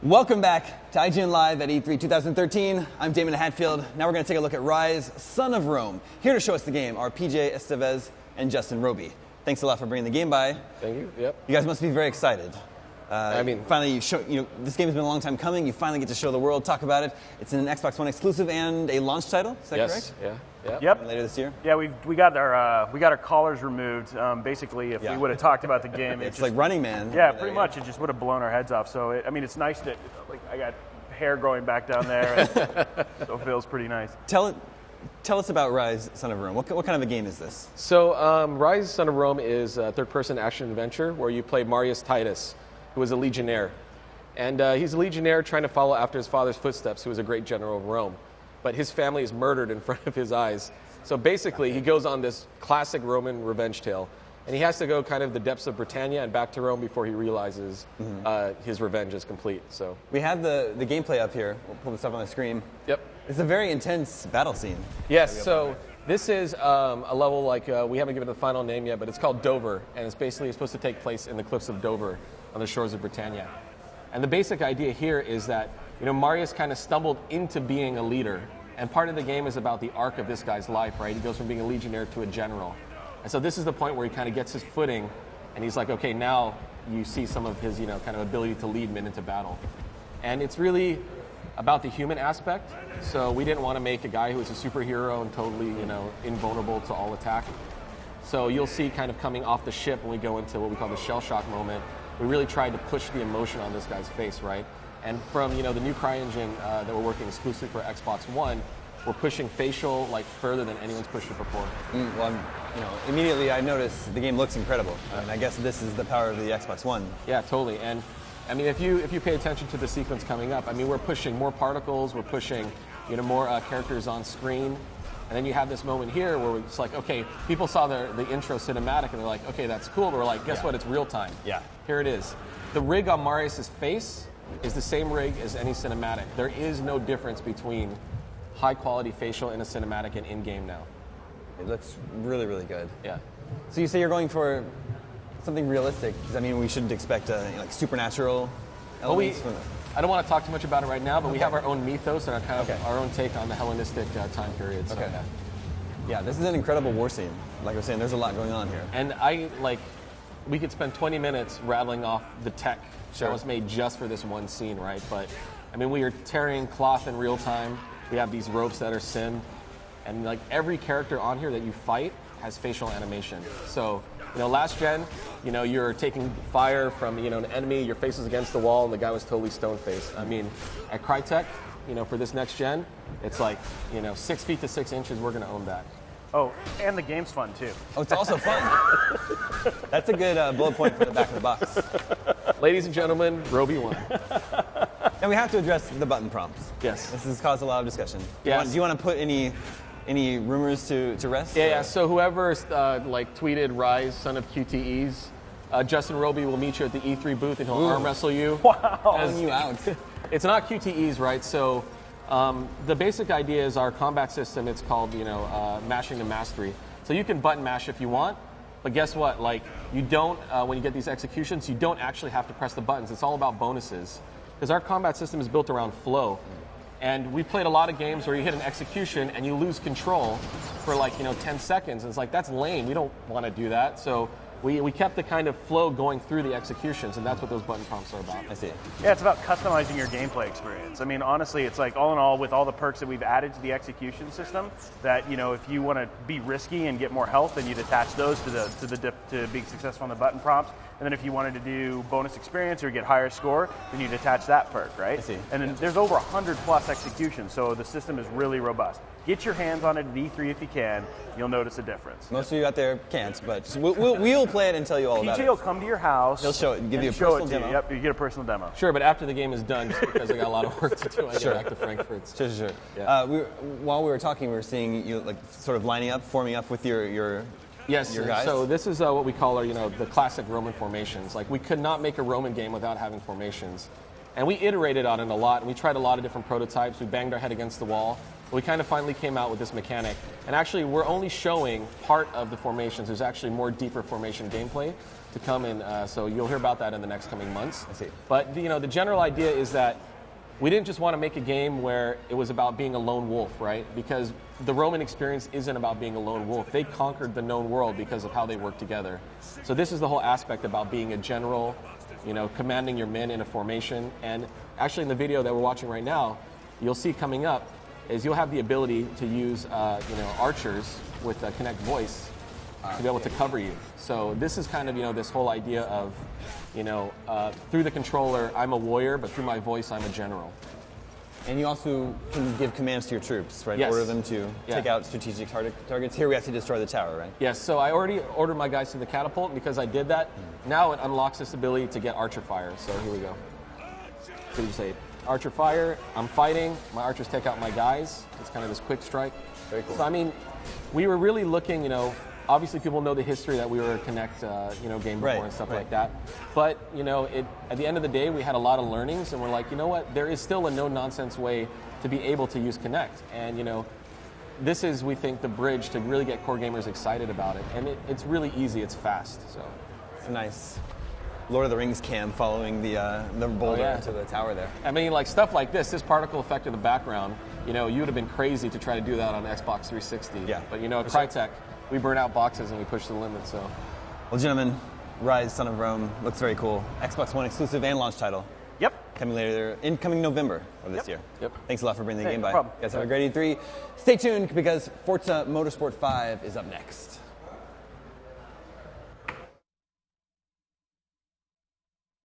Welcome back to IGN Live at E3 2013. I'm Damon Hatfield. Now we're going to take a look at Ryse, Son of Rome. Here to show us the game are PJ Estevez and Justin Roby. Thanks a lot for bringing the game by. Thank you. Yep. You guys must be very excited. Finally, this game has been a long time coming. You finally get to show the world, talk about it. It's an Xbox One exclusive and a launch title. Is that correct? Yeah. Yep. Later this year. Yeah, we got our collars removed. Basically, if we would have talked about the game, It's like Running Man. Yeah, pretty much. It just would have blown our heads off. So it's nice that I got hair growing back down there, and so it feels pretty nice. Tell us about Ryse, Son of Rome. What kind of a game is this? So Ryse, Son of Rome is a third-person action adventure where you play Marius Titus, who is a legionnaire. And he's a legionnaire trying to follow after his father's footsteps, who was a great general of Rome. But his family is murdered in front of his eyes. So basically, he goes on this classic Roman revenge tale. And he has to go kind of the depths of Britannia and back to Rome before he realizes his revenge is complete. So we have the gameplay up here. We'll pull this up on the screen. Yep. It's a very intense battle scene. Yes, so this is a level we haven't given it the final name yet, but it's called Dover. And it's supposed to take place in the cliffs of Dover on the shores of Britannia. And the basic idea here is that Marius kind of stumbled into being a leader. And part of the game is about the arc of this guy's life, right? He goes from being a legionnaire to a general. And so this is the point where he kind of gets his footing, and he's like, okay, now you see some of his, kind of ability to lead men into battle. And it's really about the human aspect. So we didn't want to make a guy who is a superhero and totally, invulnerable to all attack. So you'll see kind of coming off the ship when we go into what we call the shell shock moment, we really tried to push the emotion on this guy's face, right? And from the new CryEngine that we're working exclusively for Xbox One, we're pushing facial further than anyone's pushed it before. Immediately I noticed the game looks incredible. I guess this is the power of the Xbox One. Yeah, totally. And if you pay attention to the sequence coming up, we're pushing more particles, we're pushing more characters on screen. And then you have this moment here where it's like, okay, people saw the intro cinematic and they're like, okay, that's cool. But we're like, guess what? It's real time. Yeah. Here it is. The rig on Marius' face is the same rig as any cinematic. There is no difference between high quality facial in a cinematic and in-game now. It looks really, really good. Yeah. So you say you're going for something realistic, because we shouldn't expect supernatural elements. I don't want to talk too much about it right now, but we have our own mythos and our own take on the Hellenistic time period. So. Okay. Yeah, this is an incredible war scene. Like I was saying, there's a lot going on here. And we could spend 20 minutes rattling off the tech that was made just for this one scene, right? But we are tearing cloth in real time. We have these ropes that are sim, and every character on here that you fight has facial animation. So last gen, you're taking fire from an enemy, your face is against the wall, and the guy was totally stone faced. At Crytek, for this next gen, it's 6 feet to 6 inches. We're going to own that. Oh, and the game's fun too. Oh, it's also fun. That's a good bullet point for the back of the box. Ladies and gentlemen, Roby won. And we have to address the button prompts. Yes. This has caused a lot of discussion. Yes. Do you want to put any rumors to rest? Yeah. So whoever tweeted Ryse, son of QTEs, Justin Roby will meet you at the E3 booth and he'll arm wrestle you. Wow. Calling you out. It's not QTEs, right? So the basic idea is our combat system. It's called mashing to mastery. So you can button mash if you want, but guess what? You don't when you get these executions, you don't actually have to press the buttons. It's all about bonuses. Because our combat system is built around flow. And we've played a lot of games where you hit an execution and you lose control for 10 seconds. And it's that's lame. We don't want to do that. So we kept the kind of flow going through the executions, and that's what those button prompts are about. I see. Yeah, it's about customizing your gameplay experience. Honestly, it's all in all, with all the perks that we've added to the execution system, that if you want to be risky and get more health, then you'd attach those to being successful on the button prompts. And then if you wanted to do bonus experience or get higher score, then you'd attach that perk, right? I see. And then there's over 100 plus executions, so the system is really robust. Get your hands on it at E3 if you can. You'll notice a difference. Most of you out there can't, but we'll play it and tell you all about it. PJ will come to your house. He'll show it and give you a show personal it to demo. You. Yep, you get a personal demo. Sure, but after the game is done, just because I got a lot of work to do, I get back to Frankfurt. Sure. Yeah. While we were talking, we were seeing you sort of forming up with your Yes, your guys. So this is what we call our, the classic Roman formations. We could not make a Roman game without having formations. And we iterated on it a lot, and we tried a lot of different prototypes. We banged our head against the wall. we kind of finally came out with this mechanic. And actually, we're only showing part of the formations. There's actually more deeper formation gameplay to come in, so you'll hear about that in the next coming months. I see. But the general idea is that we didn't just want to make a game where it was about being a lone wolf, right? Because the Roman experience isn't about being a lone wolf. They conquered the known world because of how they work together. So this is the whole aspect about being a general, commanding your men in a formation. And actually in the video that we're watching right now, you'll see coming up is you'll have the ability to use archers with Connect Voice to be able to cover you. So this is kind of this whole idea of through the controller I'm a warrior, but through my voice I'm a general. And you also can give commands to your troops, right? Yes. Order them to take out strategic targets. Here we have to destroy the tower, right? Yes, so I already ordered my guys to the catapult, and because I did that, now it unlocks this ability to get archer fire. So here we go. So you say, archer fire, I'm fighting, my archers take out my guys. It's kind of this quick strike. Very cool. So I mean, we were really looking, obviously people know the history that we were a Connect game before and stuff like that. But at the end of the day, we had a lot of learnings, and we're like, you know what, there is still a no-nonsense way to be able to use Connect. And this is, we think, the bridge to really get core gamers excited about it. And it's really easy, it's fast. So it's a nice Lord of the Rings cam following the boulder to the tower there. I mean, like stuff like this particle effect in the background, you would have been crazy to try to do that on Xbox 360. Yeah. But at Crytek, we burn out boxes and we push the limit. So, well, gentlemen, Ryse, Son of Rome looks very cool. Xbox One exclusive and launch title. Yep. Coming November of this year. Yep. Thanks a lot for bringing the game by. No problem. You guys have a great E3. Stay tuned because Forza Motorsport 5 is up next.